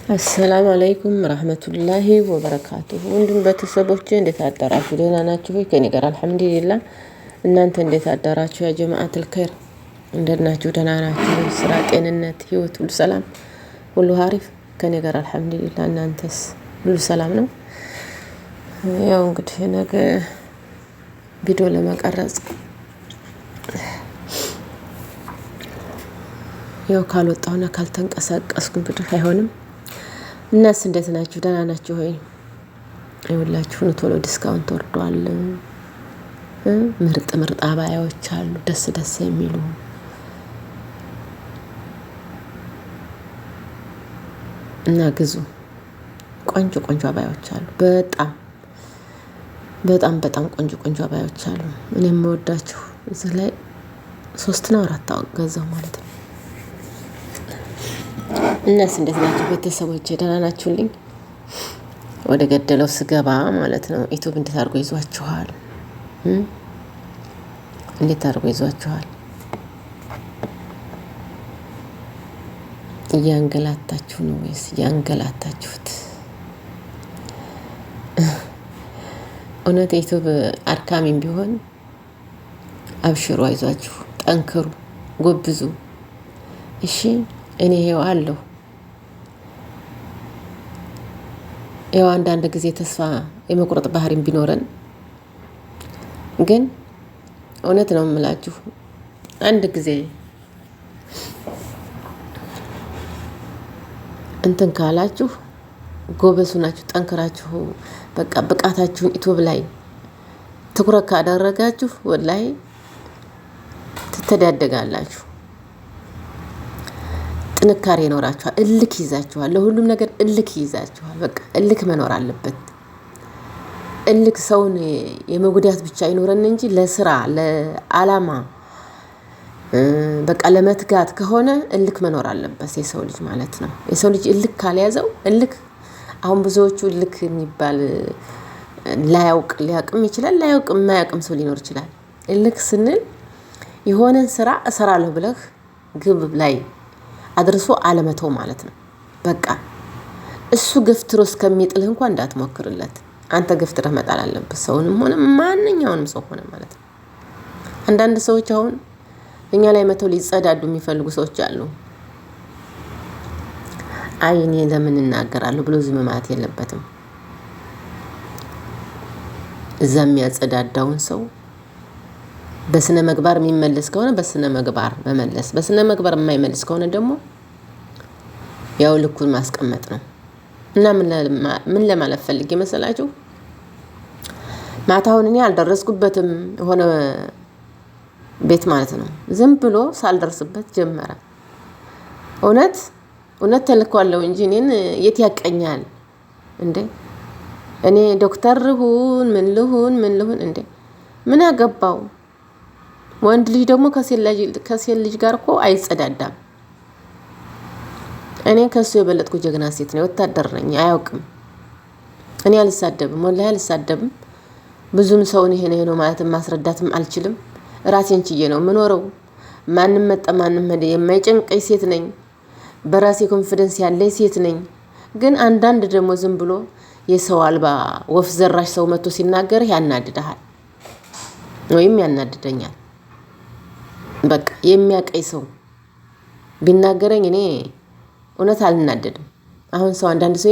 አሰላሙ አለይኩም ረህመቱላሂ ወበረካቱሁ። ወንድም ቤተሰቦቼ እንዴት አደራችሁ? ደህና ናችሁ ወይ? ከኔ ጋር አልሐምዱሊላህ። እናንተ እንዴት አደራችሁ? ያ ጀማዓተል ኸይር እንዴት ናችሁ? ደህና ናችሁ? ስራ፣ ጤንነት፣ ህይወት ሁሉ ሰላም፣ ሁሉ አሪፍ? ከኔ ጋር አልሐምዱሊላህ። እናንተስ ሁሉ ሰላም ነው? ያው እንግዲህ ነገ ቪዲዮ ለመቀረጽ ያው ካልወጣሁና ካልተንቀሳቀስኩ ብድር አይሆንም። እናስ እንዴት ናችሁ? ደህና ናችሁ ሆይ? ይኸውላችሁ ቶሎ ዲስካውንት ወርዷል። ምርጥ ምርጥ አባያዎች አሉ፣ ደስ ደስ የሚሉ እና ግዙ። ቆንጆ ቆንጆ አባያዎች አሉ። በጣም በጣም በጣም ቆንጆ ቆንጆ አባያዎች አሉ። እኔ የምወዳችሁ እዚህ ላይ 3 ነው 4 ገዛው ማለት ነው። እናስ እንዴት ናችሁ ቤተሰቦቼ? ደህና ናችሁልኝ? ወደ ገደለው ስገባ ማለት ነው። ዩቲዩብ እንዴት አድርጎ ይዟችኋል? እንዴት አድርጎ ይዟችኋል? እያንገላታችሁ ነው ወይስ እያንገላታችሁት? እውነት ዩቲዩብ አድካሚም ቢሆን አብሽሩ፣ አይዟችሁ፣ ጠንክሩ፣ ጎብዙ። እሺ እኔ ይሄው አለሁ። ያው አንዳንድ ጊዜ ተስፋ የመቁረጥ ባህሪም ቢኖረን ግን እውነት ነው የምላችሁ፣ አንድ ጊዜ እንትን ካላችሁ ጎበሱ ናችሁ፣ ጠንክራችሁ በቃ ብቃታችሁን ዩቲዩብ ላይ ትኩረት ካደረጋችሁ ወላሂ ትተዳደጋላችሁ። ጥንካሬ ይኖራችኋል። እልክ ይዛችኋል። ለሁሉም ነገር እልክ ይዛችኋል። በቃ እልክ መኖር አለበት። እልክ ሰውን የመጉዳት ብቻ አይኖረን እንጂ ለስራ ለዓላማ በቃ ለመትጋት ከሆነ እልክ መኖር አለበት የሰው ልጅ ማለት ነው። የሰው ልጅ እልክ ካልያዘው እልክ አሁን ብዙዎቹ እልክ የሚባል ሊያውቅም ይችላል፣ ላያውቅ የማያውቅም ሰው ሊኖር ይችላል። እልክ ስንል የሆነን ስራ እሰራለሁ ብለህ ግብ ላይ አድርሶ አለመተው ማለት ነው። በቃ እሱ ገፍትሮ እስከሚጥልህ እንኳን እንዳትሞክርለት። አንተ ገፍትረህ መጣል አለብህ። ሰውንም ሆነ ማንኛውንም ሰው ሆነ ማለት ነው። አንዳንድ ሰዎች አሁን እኛ ላይ መተው ሊጸዳዱ የሚፈልጉ ሰዎች አሉ። አይ እኔ ለምን እናገራለሁ ብሎ ዝም ማለት የለበትም። እዛ የሚያጸዳዳውን ሰው በስነ ምግባር የሚመለስ ከሆነ በስነ ምግባር መመለስ፣ በስነ ምግባር የማይመለስ ከሆነ ደግሞ ያው ልኩን ማስቀመጥ ነው። እና ምን ለማለት ፈልጌ መሰላችሁ? ማታውን እኔ አልደረስኩበትም ሆነ ቤት ማለት ነው። ዝም ብሎ ሳልደርስበት ጀመረ። እውነት ተልኳለሁ እንጂ እኔን የት ያቀኛል እንዴ? እኔ ዶክተር ልሁን ምን ልሁን እንዴ? ምን አገባው? ወንድ ልጅ ደግሞ ከሴት ልጅ ጋር እኮ አይጸዳዳም። እኔ ከሱ የበለጥኩ ጀግና ሴት ነኝ፣ ወታደር ነኝ። አያውቅም። እኔ አልሳደብም፣ ወላሂ አልሳደብም። ብዙም ሰውን ይሄ ነው ማለትም ማስረዳትም አልችልም። ራሴን ችዬ ነው የምኖረው። ማንም መጣ ማንም ሄደ የማይጨንቀኝ ሴት ነኝ። በራሴ ኮንፊደንስ ያለኝ ሴት ነኝ። ግን አንዳንድ ደግሞ ዝም ብሎ የሰው አልባ ወፍ ዘራሽ ሰው መጥቶ ሲናገርህ ያናድድሃል ወይም ያናድደኛል። በቃ የሚያቀይ ሰው ቢናገረኝ እኔ እውነት አልናደድም። አሁን ሰው አንዳንድ ሰው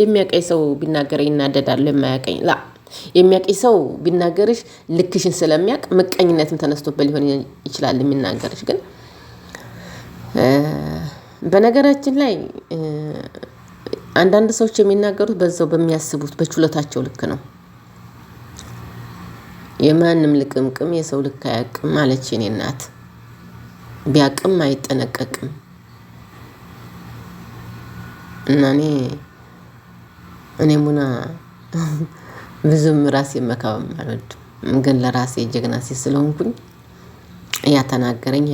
የሚያቀይ ሰው ቢናገረኝ ይናደዳል። የሚያቀይ ሰው ቢናገርሽ ልክሽን ስለሚያቅ ምቀኝነትም ተነስቶበት ሊሆን ይችላል የሚናገርሽ። ግን በነገራችን ላይ አንዳንድ ሰዎች የሚናገሩት በዛው በሚያስቡት በችሎታቸው ልክ ነው። የማንም ልቅምቅም የሰው ልክ አያውቅም ማለች የኔ እናት። ቢያቅም አይጠነቀቅም። እና እኔ ሙና ብዙም ራሴ መካበም አልወድም። ግን ለራሴ ጀግና ሴት ስለሆንኩኝ ያተናገረኝ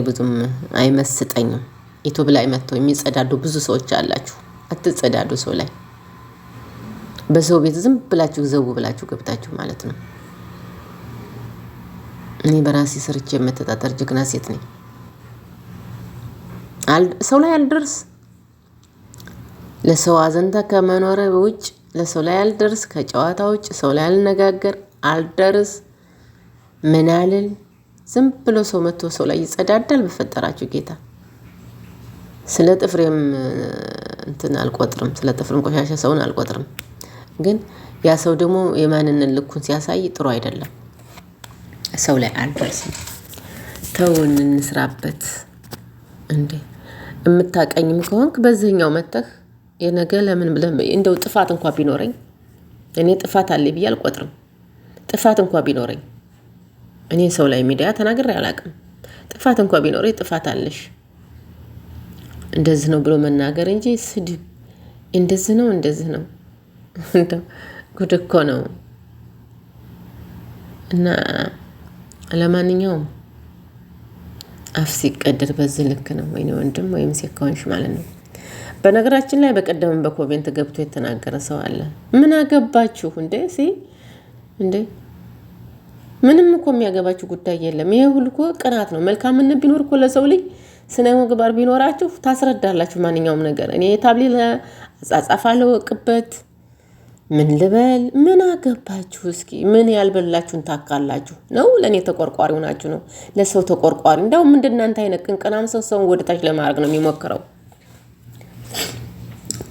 ብዙም አይመስጠኝም። ዩቲዩብ ላይ መጥተው የሚጸዳዱ ብዙ ሰዎች አላችሁ። አትጸዳዱ ሰው ላይ። በሰው ቤት ዝም ብላችሁ ዘው ብላችሁ ገብታችሁ ማለት ነው። እኔ በራሴ ሰርቼ የምተዳደር ጀግና ሴት ነኝ። ሰው ላይ አልደርስ ለሰው አዘንታ ከመኖር ውጭ ለሰው ላይ አልደርስ፣ ከጨዋታ ውጭ ሰው ላይ አልነጋገር፣ አልደርስ፣ ምን አልል። ዝም ብሎ ሰው መጥቶ ሰው ላይ ይጸዳዳል። በፈጠራችሁ ጌታ ስለ ጥፍሬም እንትን አልቆጥርም፣ ስለ ጥፍርም ቆሻሻ ሰውን አልቆጥርም። ግን ያ ሰው ደግሞ የማንነት ልኩን ሲያሳይ ጥሩ አይደለም። ሰው ላይ አልደርስም። ተውን እንስራበት። እንዴ የምታቀኝም ከሆንክ በዚህኛው መተህ የነገ ለምን እንደው ጥፋት እንኳ ቢኖረኝ እኔ ጥፋት አለ ብዬ አልቆጥርም። ጥፋት እንኳ ቢኖረኝ እኔ ሰው ላይ ሚዲያ ተናግሬ አላውቅም። ጥፋት እንኳ ቢኖረኝ ጥፋት አለሽ እንደዚህ ነው ብሎ መናገር እንጂ ስድብ እንደዚህ ነው እንደው ጉድ እኮ ነው። እና ለማንኛውም አፍ ሲቀደር በዚህ ልክ ነው ወይ ወንድም ወይም ሴት ማለት ነው። በነገራችን ላይ በቀደም በኮሜንት ገብቶ የተናገረ ሰው አለ። ምን አገባችሁ እንዴ ምንም እኮ የሚያገባችሁ ጉዳይ የለም። ይሄ ሁሉ እኮ ቅናት ነው። መልካምነት ቢኖር እኮ ለሰው ልጅ ስነ ምግባር ቢኖራችሁ ታስረዳላችሁ ማንኛውም ነገር። እኔ ታብሌ አጻጻፋለሁ ወቅበት ምን ልበል? ምን አገባችሁ? እስኪ ምን ያልበላችሁን ታካላችሁ ነው? ለእኔ ተቆርቋሪው ናችሁ ነው? ለሰው ተቆርቋሪ እንደውም እንደናንተ አይነት ቅንቅናም ሰውን ወደታች ለማድረግ ነው የሚሞክረው።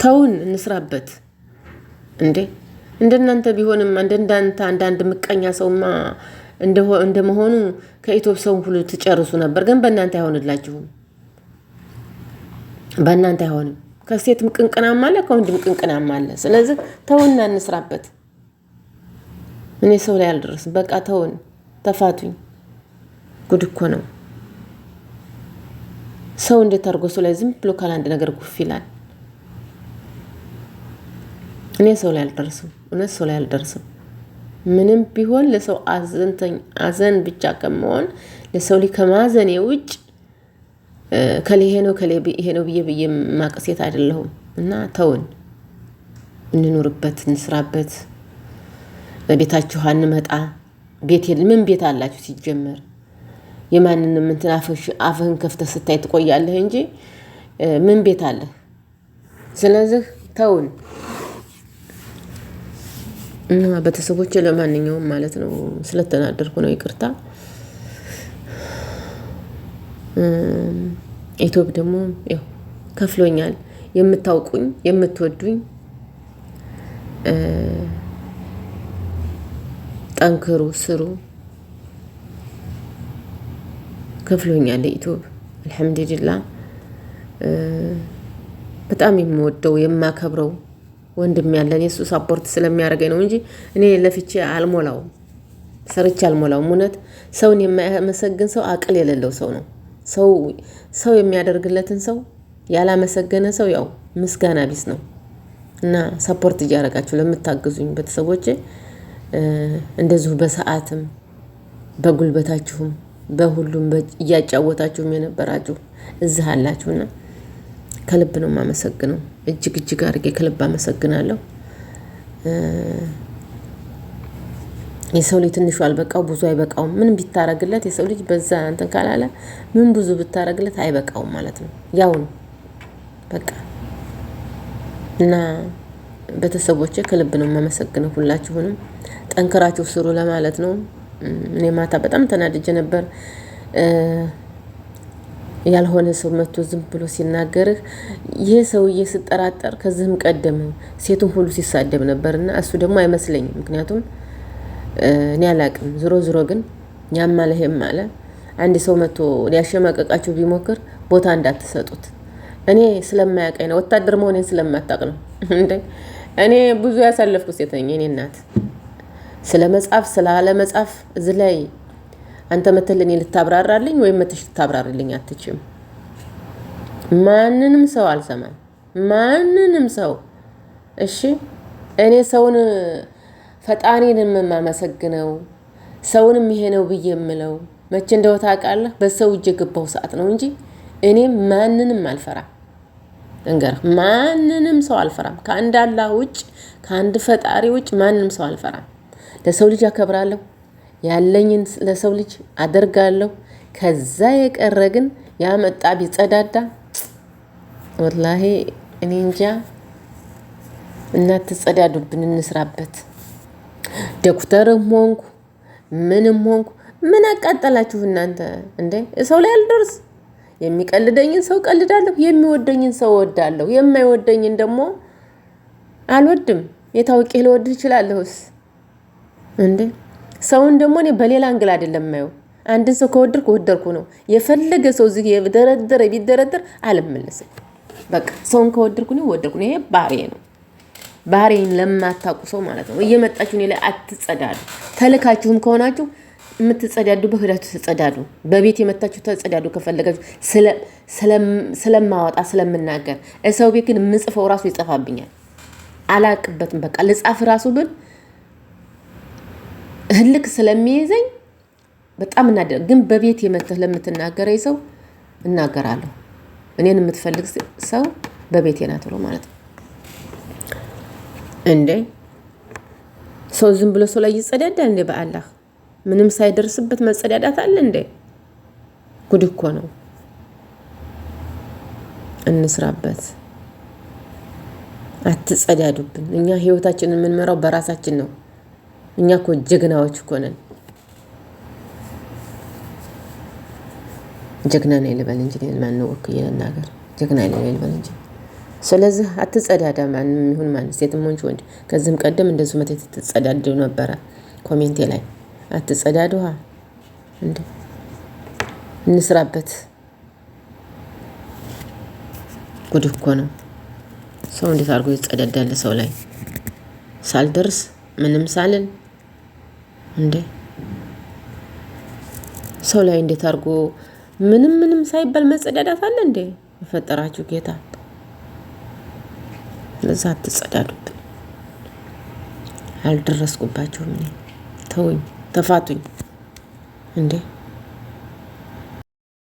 ተውን እንስራበት። እንዴ እንደናንተ ቢሆንም እንደናንተ አንዳንድ ምቀኛ ሰውማ እንደመሆኑ ከኢትዮጵያ ሰው ሁሉ ትጨርሱ ነበር። ግን በእናንተ አይሆንላችሁም። በእናንተ አይሆንም። ከሴትም ቅንቅናም አለ፣ ከወንድም ቅንቅናም አለ። ስለዚህ ተውና እንስራበት። እኔ ሰው ላይ አልደረስም። በቃ ተውን፣ ተፋቱኝ። ጉድ እኮ ነው። ሰው እንዴት አድርጎ ሰው ላይ ዝም ብሎ ካላንድ ነገር ጉፍ ይላል? እኔ ሰው ላይ አልደረስም። እውነት ሰው ላይ አልደረስም። ምንም ቢሆን ለሰው አዘን ብቻ ከመሆን ለሰው ላይ ከማዘኔ ውጭ ከሌ ይሄ ነው ብዬ ማቀሴት አይደለሁም። እና ተውን፣ እንኑርበት፣ እንስራበት። በቤታችሁ አንመጣ። ቤት ምን ቤት አላችሁ ሲጀመር? የማንንም እንትን አፍህን ከፍተህ ስታይ ትቆያለህ እንጂ ምን ቤት አለህ? ስለዚህ ተውን እና ቤተሰቦቼ ለማንኛውም ማለት ነው ስለተናደርኩ ነው ይቅርታ። ኢትዮጵ ደግሞ ያው ከፍሎኛል። የምታውቁኝ የምትወዱኝ ጠንክሩ፣ ስሩ። ከፍሎኛል ኢትዮጵ አልহামዱሊላህ። በጣም የምወደው የማከብረው ወንድም ያለን የሱ ሳፖርት ስለሚያደርገኝ ነው እንጂ እኔ ለፍቼ አልሞላውም፣ ሰርቼ አልሞላውም። እውነት ሰውን የማያመሰግን ሰው አቅል የሌለው ሰው ነው። ሰው የሚያደርግለትን ሰው ያላመሰገነ ሰው ያው ምስጋና ቢስ ነው። እና ሳፖርት እያደረጋችሁ ለምታግዙኝ ቤተሰቦቼ እንደዚሁ በሰዓትም በጉልበታችሁም በሁሉም እያጫወታችሁም የነበራችሁ እዚህ አላችሁና ከልብ ነው የማመሰግነው። እጅግ አድርጌ ከልብ አመሰግናለሁ። የሰው ልጅ ትንሹ አልበቃው ብዙ አይበቃውም። ምን ቢታረግለት የሰው ልጅ በዛ እንትን ካላለ ምን ብዙ ብታረግለት አይበቃውም ማለት ነው። ያው ነው በቃ። እና ቤተሰቦቼ ከልብ ነው የማመሰግነው። ሁላችሁንም ጠንከራችሁ ስሩ ለማለት ነው። እኔ ማታ በጣም ተናድጄ ነበር። ያልሆነ ሰው መጥቶ ዝም ብሎ ሲናገርህ ይሄ ሰውዬ ስጠራጠር ከዚህም ቀደም ሴቱን ሁሉ ሲሳደብ ነበርና እሱ ደግሞ አይመስለኝም። ምክንያቱም እኔ አላቅም። ዞሮ ግን ያም አለ ይሄም አለ አንድ ሰው መጥቶ ሊያሸማቀቃችሁ ቢሞክር ቦታ እንዳትሰጡት። እኔ ስለማያቀኝ ነው፣ ወታደር መሆኔን ስለማታቅ ነው። እንዴ እኔ ብዙ ያሳለፍኩ ሴት ነኝ። እኔ እናት ስለ መጻፍ ስለ መጻፍ እዚህ ላይ አንተ መተልኝ ልታብራራልኝ ወይም መተሽ ልታብራራልኝ አትችም። ማንንም ሰው አልሰማም። ማንንም ሰው እሺ። እኔ ሰውን ፈጣሪንም የማመሰግነው ሰውንም ይሄ ነው ብዬ የምለው መቼ እንደው ታውቃለህ በሰው እጅ የገባው ሰዓት ነው እንጂ እኔ ማንንም አልፈራም። እንገር ማንንም ሰው አልፈራም። ከአንድ አላህ ውጭ ከአንድ ፈጣሪ ውጭ ማንንም ሰው አልፈራም። ለሰው ልጅ አከብራለሁ። ያለኝን ለሰው ልጅ አደርጋለሁ። ከዛ የቀረ ግን ያመጣ ቢጸዳዳ ወላሂ እኔ እንጃ እና አትጸዳዱብን፣ እንስራበት። ዶክተርም ሆንኩ ምንም ሆንኩ ምን አቃጠላችሁ እናንተ እንዴ? ሰው ላይ አልደርስ። የሚቀልደኝን ሰው ቀልዳለሁ፣ የሚወደኝን ሰው እወዳለሁ፣ የማይወደኝን ደግሞ አልወድም። የታውቄ ልወድ እችላለሁስ እንዴ? ሰውን ደግሞ እኔ በሌላ አንግል አይደለም የማየው። አንድን ሰው ከወደድኩ ወደድኩ ነው። የፈለገ ሰው እዚህ ቢደረደር አልመለስም። በቃ ሰውን ከወደድኩ ነው ወደድኩ ነው። ይሄ ባህሪዬ ነው። ባህሪዬን ለማታውቁ ሰው ማለት ነው እየመጣችሁ እኔ ላይ አትጸዳዱ። ተልካችሁም ከሆናችሁ የምትጸዳዱ በህዳችሁ ተጸዳዱ። በቤት የመጣችሁ ተጸዳዱ ከፈለጋችሁ። ስለማወጣ ስለምናገር ሰው ቤት ግን የምጽፈው ራሱ ይጠፋብኛል። አላቅበትም። በቃ ልጻፍ ራሱ ብል ህልክ ስለሚይዘኝ በጣም እናደር። ግን በቤት የመጣህ ለምትናገረኝ ሰው እናገራለሁ። እኔን የምትፈልግ ሰው በቤቴ ናት ብሎ ማለት ነው እንዴ። ሰው ዝም ብሎ ሰው ላይ ይጸዳዳል እንዴ? በአላህ ምንም ሳይደርስበት መጸዳዳት አለ እንዴ? ጉድ እኮ ነው። እንስራበት። አትጸዳዱብን። እኛ ህይወታችንን የምንመራው በራሳችን ነው። እኛ እኮ ጀግናዎች እኮ ነን። ጀግና ነኝ ልበል እንጂ ማን ነው ወክዬ ልናገር? ጀግና ነኝ ልበል እንጂ። ስለዚህ አትጸዳዳ። ማንም ይሁን ማን፣ ሴትም ሆንሽ ወንድ። ከዚህም ቀደም እንደዚሁ መተት ትጸዳዱ ነበረ ኮሜንቴ ላይ። አትጸዳዱ እንዴ! እንስራበት። ጉድ እኮ ነው። ሰው እንዴት አድርጎ ይጸዳዳል? ሰው ላይ ሳልደርስ ምንም ሳልን እንዴ! ሰው ላይ እንዴት አድርጎ ምንም ሳይባል መጸዳዳት አለ እንዴ? የፈጠራችሁ ጌታ። ለዛ አትጸዳዱብን። አልደረስኩባችሁም። እኔ ተውኝ፣ ተፋቱኝ እንዴ!